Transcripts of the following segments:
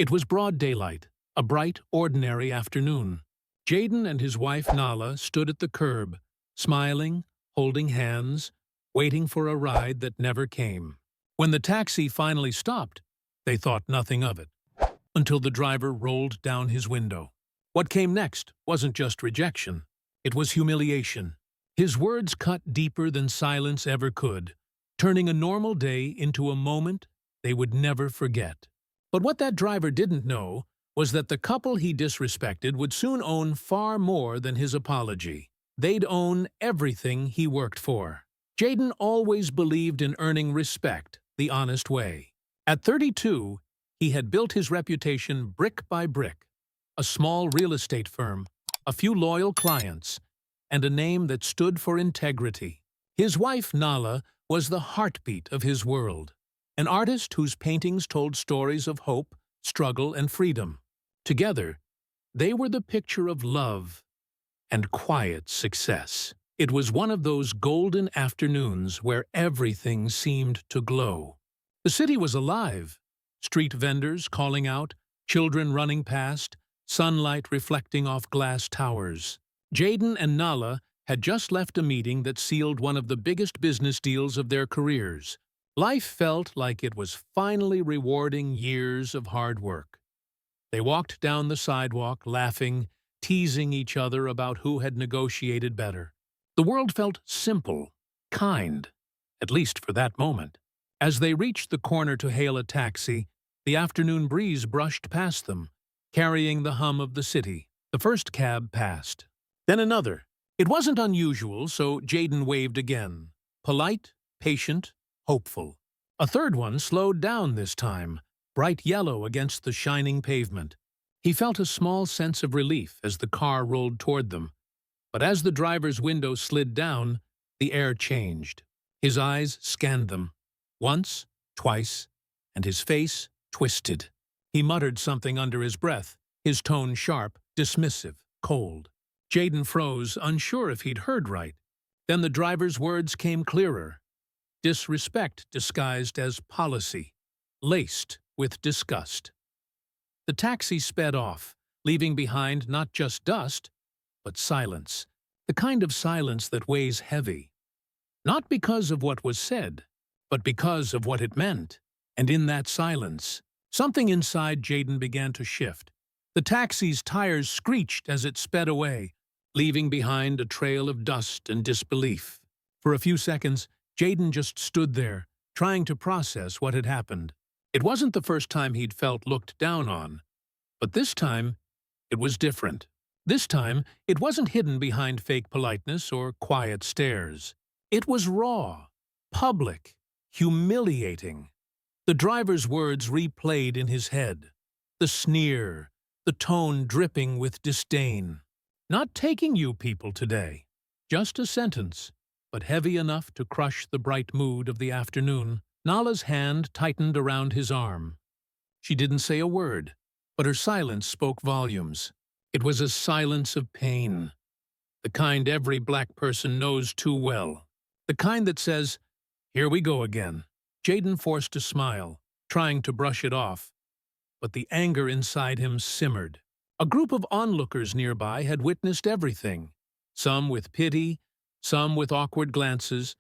It was broad daylight, a bright, ordinary afternoon. Jaden and his wife Nala stood at the curb, smiling, holding hands, waiting for a ride that never came. When the taxi finally stopped, they thought nothing of it, until the driver rolled down his window. What came next wasn't just rejection, it was humiliation. His words cut deeper than silence ever could, turning a normal day into a moment they would never forget. But what that driver didn't know was that the couple he disrespected would soon own far more than his apology. They'd own everything he worked for. Jaden always believed in earning respect the honest way. At 32, he had built his reputation brick by brick. A small real estate firm, a few loyal clients, and a name that stood for integrity. His wife, Nala, was the heartbeat of his world, an artist whose paintings told stories of hope, struggle, and freedom. Together, they were the picture of love and quiet success. It was one of those golden afternoons where everything seemed to glow. The city was alive, street vendors calling out, children running past, sunlight reflecting off glass towers. Jaden and Nala had just left a meeting that sealed one of the biggest business deals of their careers. Life felt like it was finally rewarding years of hard work. They walked down the sidewalk, laughing, teasing each other about who had negotiated better. The world felt simple, kind, at least for that moment. As they reached the corner to hail a taxi, the afternoon breeze brushed past them, carrying the hum of the city. The first cab passed. Then another. It wasn't unusual, so Jaden waved again. Polite, patient, hopeful. A third one slowed down this time, bright yellow against the shining pavement. He felt a small sense of relief as the car rolled toward them. But as the driver's window slid down, the air changed. His eyes scanned them. Once, twice, and his face twisted. He muttered something under his breath, his tone sharp, dismissive, cold. Jaden froze, unsure if he'd heard right. Then the driver's words came clearer. Disrespect disguised as policy, laced with disgust. The taxi sped off, leaving behind not just dust, but silence. The kind of silence that weighs heavy. Not because of what was said, but because of what it meant. And in that silence, something inside Jaden began to shift. The taxi's tires screeched as it sped away, leaving behind a trail of dust and disbelief. For a few seconds, Jaden just stood there, trying to process what had happened. It wasn't the first time he'd felt looked down on, but this time, it was different. This time, it wasn't hidden behind fake politeness or quiet stares. It was raw, public, humiliating. The driver's words replayed in his head. The sneer, the tone dripping with disdain. Not taking you people today. Just a sentence, but heavy enough to crush the bright mood of the afternoon. Nala's hand tightened around his arm. She didn't say a word, but her silence spoke volumes. It was a silence of pain. The kind every black person knows too well. The kind that says, "Here we go again." Jaden forced a smile, trying to brush it off, but the anger inside him simmered. A group of onlookers nearby had witnessed everything, some with pity, some with awkward glances,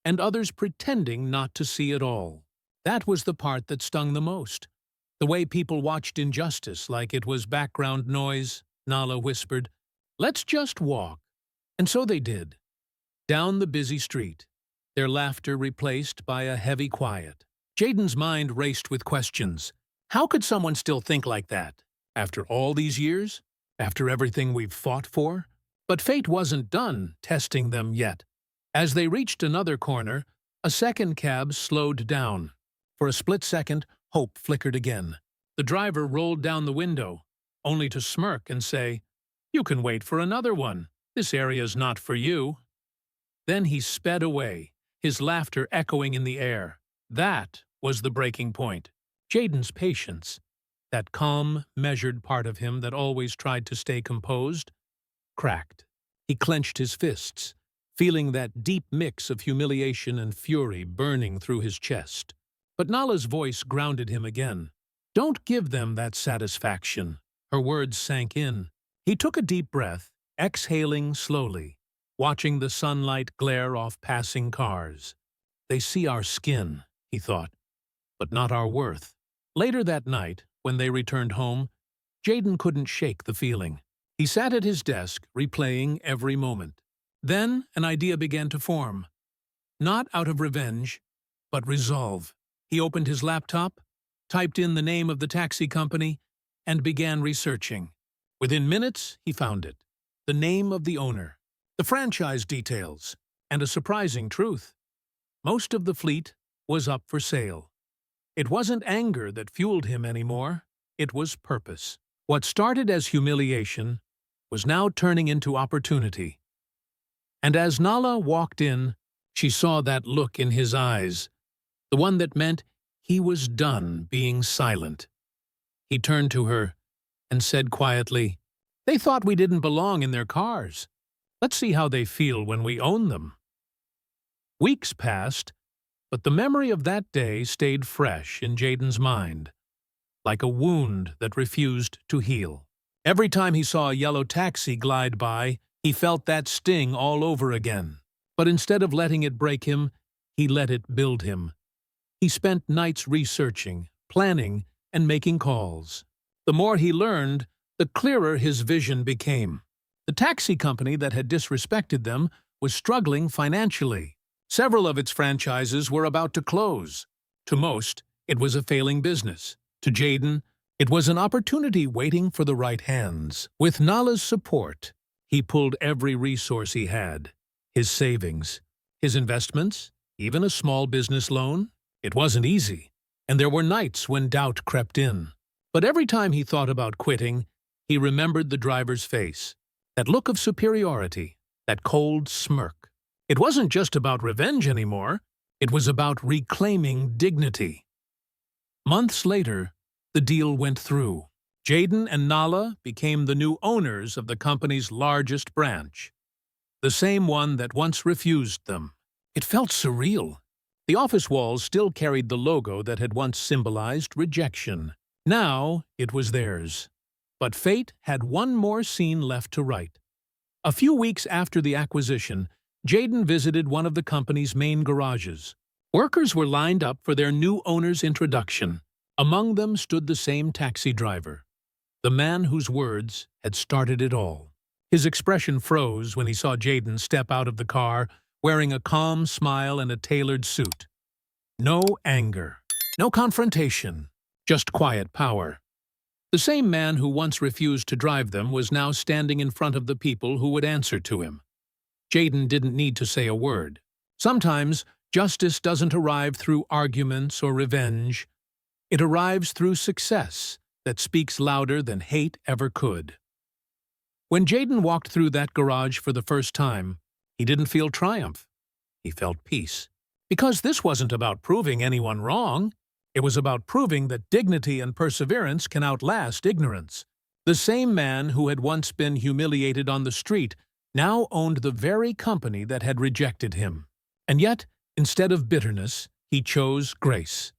and others pretending not to see it all. That was the part that stung the most. The way people watched injustice like it was background noise. Nala whispered, "Let's just walk." And so they did. Down the busy street, their laughter replaced by a heavy quiet. Jaden's mind raced with questions. How could someone still think like that? After all these years? After everything we've fought for? But fate wasn't done testing them yet. As they reached another corner, a second cab slowed down. For a split second, hope flickered again. The driver rolled down the window, only to smirk and say, "You can wait for another one. This area's not for you." Then he sped away, his laughter echoing in the air. That was the breaking point. Jaden's patience, that calm, measured part of him that always tried to stay composed, cracked. He clenched his fists, feeling that deep mix of humiliation and fury burning through his chest. But Nala's voice grounded him again. Don't give them that satisfaction. Her words sank in. He took a deep breath, exhaling slowly, watching the sunlight glare off passing cars. They see our skin, he thought, but not our worth. Later that night, when they returned home, Jaden couldn't shake the feeling. He sat at his desk, replaying every moment. Then an idea began to form. Not out of revenge, but resolve. He opened his laptop, typed in the name of the taxi company, and began researching. Within minutes, he found it. The name of the owner, the franchise details, and a surprising truth. Most of the fleet was up for sale. It wasn't anger that fueled him anymore. It was purpose. What started as humiliation was now turning into opportunity. And as Nala walked in, she saw that look in his eyes, the one that meant he was done being silent. He turned to her and said quietly, "They thought we didn't belong in their cars. Let's see how they feel when we own them." Weeks passed, but the memory of that day stayed fresh in Jaden's mind, like a wound that refused to heal. Every time he saw a yellow taxi glide by, he felt that sting all over again. But instead of letting it break him, he let it build him. He spent nights researching, planning, and making calls. The more he learned, the clearer his vision became. The taxi company that had disrespected them was struggling financially. Several of its franchises were about to close. To most, it was a failing business. To Jaden, it was an opportunity waiting for the right hands. With Nala's support, he pulled every resource he had. His savings, his investments, even a small business loan. It wasn't easy, and there were nights when doubt crept in. But every time he thought about quitting, he remembered the driver's face, that look of superiority, that cold smirk. It wasn't just about revenge anymore. It was about reclaiming dignity. Months later, the deal went through. Jaden and Nala became the new owners of the company's largest branch, the same one that once refused them. It felt surreal. The office walls still carried the logo that had once symbolized rejection. Now it was theirs. But fate had one more scene left to write. A few weeks after the acquisition, Jaden visited one of the company's main garages. Workers were lined up for their new owner's introduction. Among them stood the same taxi driver, the man whose words had started it all. His expression froze when he saw Jaden step out of the car, wearing a calm smile and a tailored suit. No anger, no confrontation, just quiet power. The same man who once refused to drive them was now standing in front of the people who would answer to him. Jaden didn't need to say a word. Sometimes justice doesn't arrive through arguments or revenge. It arrives through success that speaks louder than hate ever could. When Jaden walked through that garage for the first time, he didn't feel triumph. He felt peace. Because this wasn't about proving anyone wrong. It was about proving that dignity and perseverance can outlast ignorance. The same man who had once been humiliated on the street now owned the very company that had rejected him. And yet, instead of bitterness, he chose grace.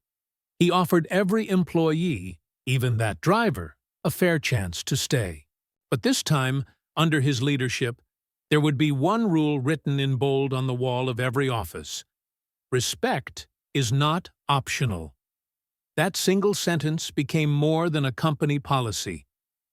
He offered every employee, even that driver, a fair chance to stay. But this time, under his leadership, there would be one rule written in bold on the wall of every office. Respect is not optional. That single sentence became more than a company policy.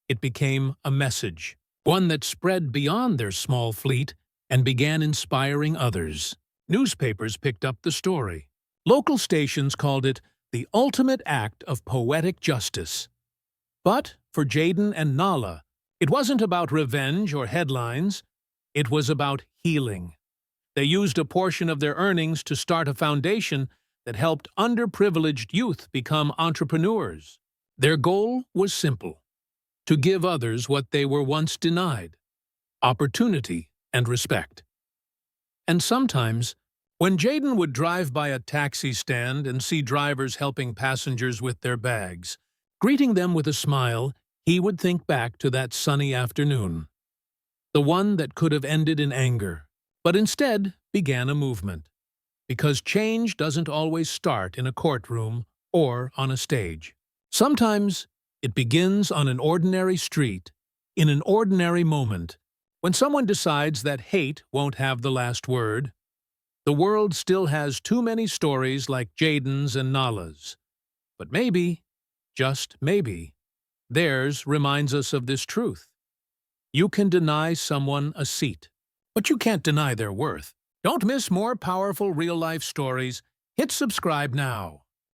It became a message, one that spread beyond their small fleet and began inspiring others. Newspapers picked up the story. Local stations called it the ultimate act of poetic justice. But for Jaden and Nala, it wasn't about revenge or headlines. It was about healing. They used a portion of their earnings to start a foundation that helped underprivileged youth become entrepreneurs. Their goal was simple: to give others what they were once denied: opportunity and respect. And sometimes, when Jaden would drive by a taxi stand and see drivers helping passengers with their bags, greeting them with a smile, he would think back to that sunny afternoon. The one that could have ended in anger, but instead began a movement. Because change doesn't always start in a courtroom or on a stage. Sometimes it begins on an ordinary street, in an ordinary moment, when someone decides that hate won't have the last word. The world still has too many stories like Jaden's and Nala's. But maybe, just maybe, theirs reminds us of this truth. You can deny someone a seat, but you can't deny their worth. Don't miss more powerful real-life stories. Hit subscribe now.